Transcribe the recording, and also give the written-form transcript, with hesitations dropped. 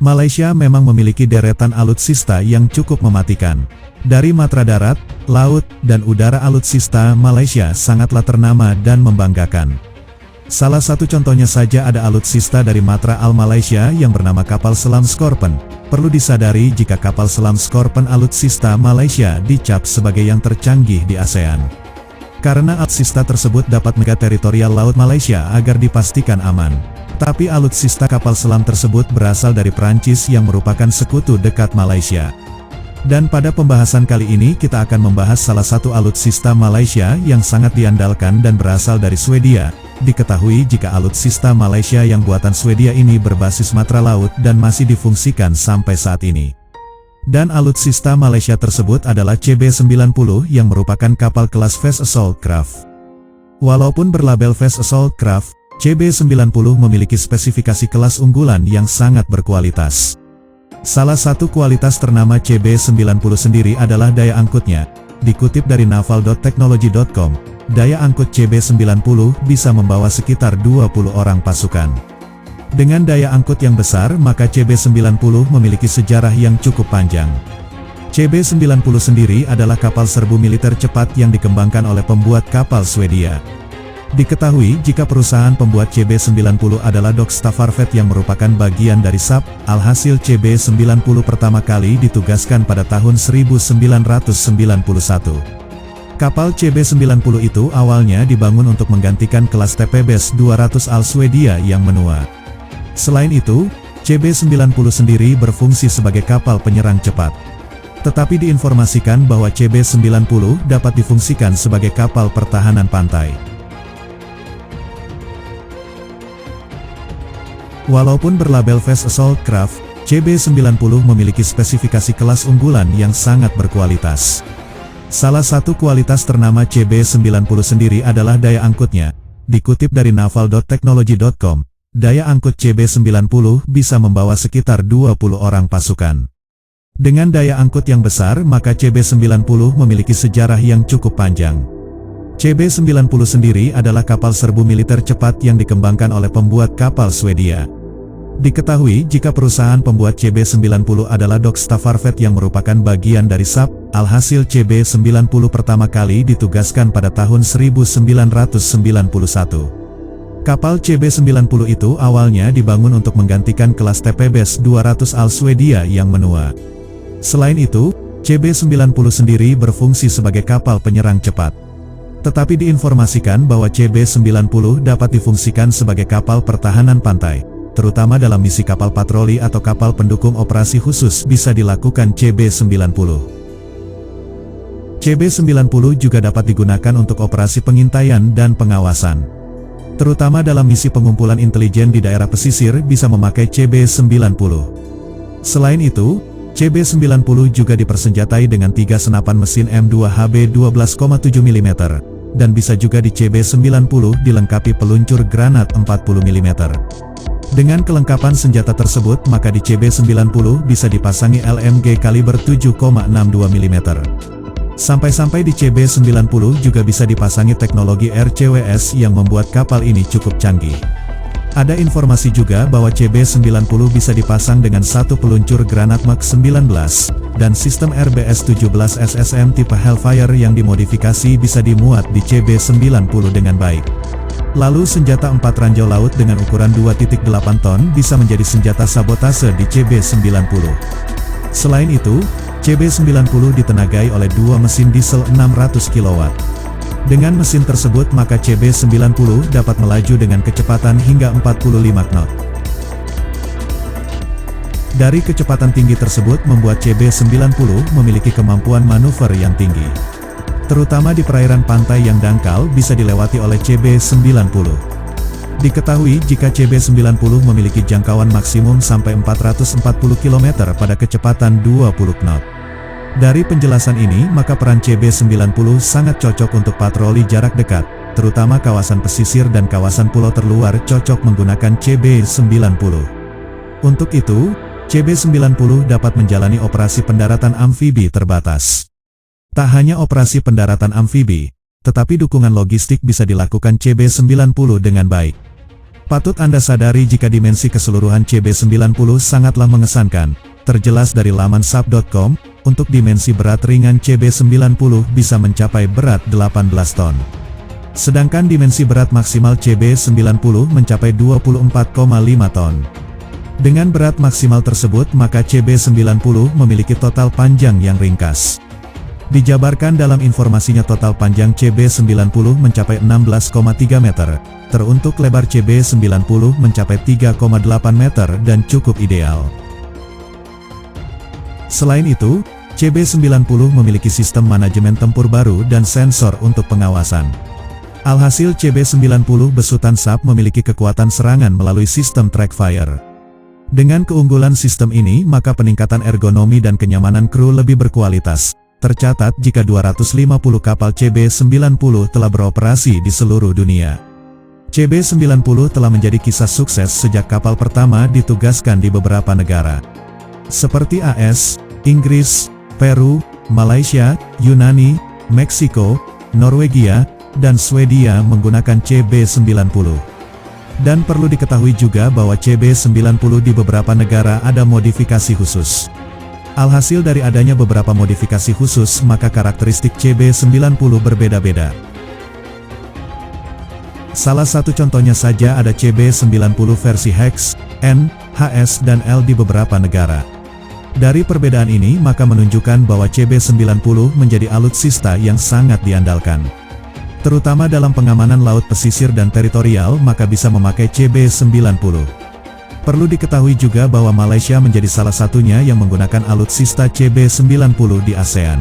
Malaysia memang memiliki deretan alutsista yang cukup mematikan. Dari matra darat, laut, dan udara alutsista Malaysia sangatlah ternama dan membanggakan. Salah satu contohnya saja ada alutsista dari Matra Al Malaysia yang bernama kapal selam Scorpion. Perlu disadari jika kapal selam Scorpion alutsista Malaysia dicap sebagai yang tercanggih di ASEAN. Karena alutsista tersebut dapat menjaga teritorial laut Malaysia agar dipastikan aman. Tapi alutsista kapal selam tersebut berasal dari Perancis yang merupakan sekutu dekat Malaysia. Dan pada pembahasan kali ini kita akan membahas salah satu alutsista Malaysia yang sangat diandalkan dan berasal dari Swedia. Diketahui jika alutsista Malaysia yang buatan Swedia ini berbasis matra laut dan masih difungsikan sampai saat ini. Dan alutsista Malaysia tersebut adalah CB-90 yang merupakan kapal kelas Fast Assault Craft. Walaupun berlabel Fast Assault Craft, CB-90 memiliki spesifikasi kelas unggulan yang sangat berkualitas. Salah satu kualitas ternama CB-90 sendiri adalah daya angkutnya. Dikutip dari naval.technology.com, daya angkut CB-90 bisa membawa sekitar 20 orang pasukan. Dengan daya angkut yang besar, maka CB-90 memiliki sejarah yang cukup panjang. CB-90 sendiri adalah kapal serbu militer cepat yang dikembangkan oleh pembuat kapal Swedia. Diketahui jika perusahaan pembuat CB-90 adalah Dokstavarvet yang merupakan bagian dari SAP, alhasil CB-90 pertama kali ditugaskan pada tahun 1991. Kapal CB-90 itu awalnya dibangun untuk menggantikan kelas TPBS 200 Al Swedia yang menua. Selain itu, CB-90 sendiri berfungsi sebagai kapal penyerang cepat. Tetapi diinformasikan bahwa CB-90 dapat difungsikan sebagai kapal pertahanan pantai. Walaupun berlabel Fast Assault Craft, CB-90 memiliki spesifikasi kelas unggulan yang sangat berkualitas. Salah satu kualitas ternama CB-90 sendiri adalah daya angkutnya. Dikutip dari naval.technology.com, daya angkut CB-90 bisa membawa sekitar 20 orang pasukan. Dengan daya angkut yang besar, maka CB-90 memiliki sejarah yang cukup panjang. CB-90 sendiri adalah kapal serbu militer cepat yang dikembangkan oleh pembuat kapal Swedia. Diketahui jika perusahaan pembuat CB-90 adalah Dokstavarvet yang merupakan bagian dari SAP, alhasil CB-90 pertama kali ditugaskan pada tahun 1991. Kapal CB-90 itu awalnya dibangun untuk menggantikan kelas TPBS 200 Al Swedia yang menua. Selain itu, CB-90 sendiri berfungsi sebagai kapal penyerang cepat. Tetapi diinformasikan bahwa CB-90 dapat difungsikan sebagai kapal pertahanan pantai, terutama dalam misi kapal patroli atau kapal pendukung operasi khusus bisa dilakukan CB-90. CB-90 juga dapat digunakan untuk operasi pengintaian dan pengawasan. Terutama dalam misi pengumpulan intelijen di daerah pesisir bisa memakai CB-90. Selain itu, CB-90 juga dipersenjatai dengan 3 senapan mesin M2HB 12,7 mm, dan bisa juga di CB-90 dilengkapi peluncur granat 40 mm. Dengan kelengkapan senjata tersebut, maka di CB-90 bisa dipasangi LMG kaliber 7,62 mm. Sampai-sampai di CB-90 juga bisa dipasangi teknologi RCWS yang membuat kapal ini cukup canggih. Ada informasi juga bahwa CB-90 bisa dipasang dengan satu peluncur granat Mach 19, dan sistem RBS-17 SSM tipe Hellfire yang dimodifikasi bisa dimuat di CB-90 dengan baik. Lalu senjata 4 ranjau laut dengan ukuran 2.8 ton bisa menjadi senjata sabotase di CB-90. Selain itu, CB-90 ditenagai oleh 2 mesin diesel 600 kW. Dengan mesin tersebut maka CB-90 dapat melaju dengan kecepatan hingga 45 knot. Dari kecepatan tinggi tersebut membuat CB-90 memiliki kemampuan manuver yang tinggi. Terutama di perairan pantai yang dangkal bisa dilewati oleh CB-90. Diketahui jika CB-90 memiliki jangkauan maksimum sampai 440 km pada kecepatan 20 knot. Dari penjelasan ini, maka peran CB-90 sangat cocok untuk patroli jarak dekat, terutama kawasan pesisir dan kawasan pulau terluar cocok menggunakan CB-90. Untuk itu, CB-90 dapat menjalani operasi pendaratan amfibi terbatas. Tak hanya operasi pendaratan amfibi, tetapi dukungan logistik bisa dilakukan CB-90 dengan baik. Patut Anda sadari jika dimensi keseluruhan CB90 sangatlah mengesankan. Terjelas dari laman sap.com, untuk dimensi berat ringan CB90 bisa mencapai berat 18 ton. Sedangkan dimensi berat maksimal CB90 mencapai 24,5 ton. Dengan berat maksimal tersebut maka CB90 memiliki total panjang yang ringkas. Dijabarkan dalam informasinya total panjang CB90 mencapai 16,3 meter, teruntuk lebar CB90 mencapai 3,8 meter dan cukup ideal. Selain itu, CB90 memiliki sistem manajemen tempur baru dan sensor untuk pengawasan. Alhasil CB90 besutan SAP memiliki kekuatan serangan melalui sistem track fire. Dengan keunggulan sistem ini maka peningkatan ergonomi dan kenyamanan kru lebih berkualitas. Tercatat jika 250 kapal CB90 telah beroperasi di seluruh dunia. CB90 telah menjadi kisah sukses sejak kapal pertama ditugaskan di beberapa negara. Seperti AS, Inggris, Peru, Malaysia, Yunani, Meksiko, Norwegia, dan Swedia menggunakan CB90. Dan perlu diketahui juga bahwa CB90 di beberapa negara ada modifikasi khusus. Alhasil dari adanya beberapa modifikasi khusus maka karakteristik CB90 berbeda-beda. Salah satu contohnya saja ada CB90 versi Hex, N, HS dan L di beberapa negara. Dari perbedaan ini maka menunjukkan bahwa CB90 menjadi alutsista yang sangat diandalkan. Terutama dalam pengamanan laut pesisir dan teritorial maka bisa memakai CB90. Perlu diketahui juga bahwa Malaysia menjadi salah satunya yang menggunakan alutsista CB90 di ASEAN.